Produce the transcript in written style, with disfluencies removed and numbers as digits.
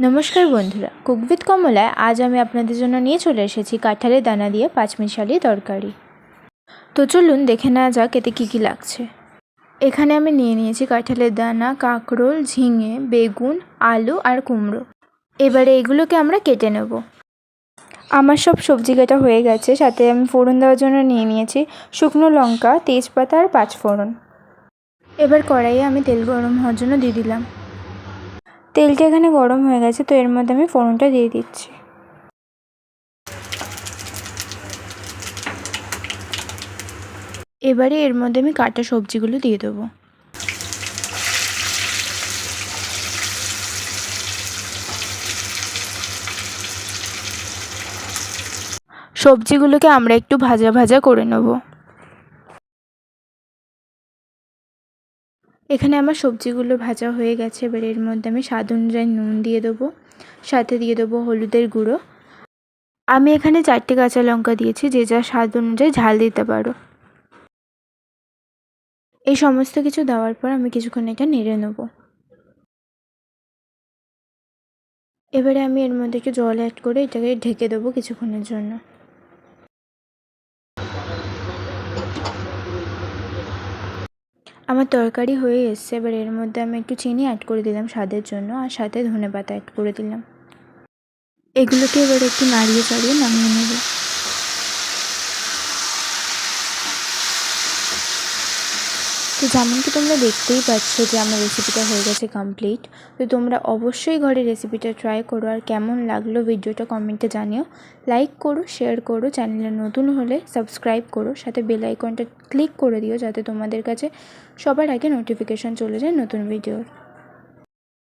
নমস্কার বন্ধুরা, cook with কমলায় আজ আমি আপনাদের জন্য নিয়ে চলে এসেছি কাঁঠালের দানা দিয়ে পাঁচমিশালি তরকারি। তো চলুন দেখে নেওয়া যাক এতে কী কী লাগছে। এখানে আমি নিয়ে নিয়েছি কাঁঠালের দানা, কাঁকরোল, ঝিঙে, বেগুন, আলু আর কুমড়ো। এবারে এগুলোকে আমরা কেটে নেব। আমার সব সবজি কাটা হয়ে গেছে। সাথে আমি ফোড়ন দেওয়ার জন্য নিয়ে নিয়েছি শুকনো লঙ্কা, তেজপাতা আর পাঁচফোড়ন। এবার কড়াইয়ে আমি তেল গরম হওয়ার জন্য দিয়ে দিলাম। তেলটা এখানে গরম হয়ে গেছে, তো এর মধ্যে আমি ফোড়নটা দিয়ে দিচ্ছি। এবারে এর মধ্যে আমি কাটা সবজিগুলো দিয়ে দেবো। সবজিগুলোকে আমরা একটু ভাজা ভাজা করে নেব। এখানে আমার সবজিগুলো ভাজা হয়ে গেছে। এবার এর মধ্যে আমি স্বাদ অনুযায়ী নুন দিয়ে দেবো, সাথে দিয়ে দেবো হলুদের গুঁড়ো। আমি এখানে 4টে কাঁচা লঙ্কা দিয়েছি, যে যা স্বাদ অনুযায়ী ঝাল দিতে পারো। এই সমস্ত কিছু দেওয়ার পর আমি কিছুক্ষণ এটা নেড়ে নেব। এবারে আমি এর মধ্যে একটু জল অ্যাড করে এটাকে ঢেকে দেবো কিছুক্ষণের জন্য। আমার তরকারি হয়ে এসছে। এবার এর মধ্যে আমি একটু চিনি অ্যাড করে দিলাম স্বাদের জন্য, আর সাথে ধনেপাতা অ্যাড করে দিলাম। এগুলোকে এবার একটু নাড়িয়ে চাড়িয়ে নামিয়ে নেব। তো যেমন কি তোমরা দেখতেই পাচ্ছ যে আমার রেসিপিটা হয়ে গেছে কমপ্লিট। তো তোমরা অবশ্যই ঘরে রেসিপিটা ট্রাই করো, আর কেমন লাগলো ভিডিওটা কমেন্টে জানিও। লাইক করো, শেয়ার করো, চ্যানেলে নতুন হলে সাবস্ক্রাইব করো, সাথে বেল আইকনটা ক্লিক করে দিও যাতে তোমাদের কাছে সবার আগে নোটিফিকেশান চলে যায় নতুন ভিডিওর।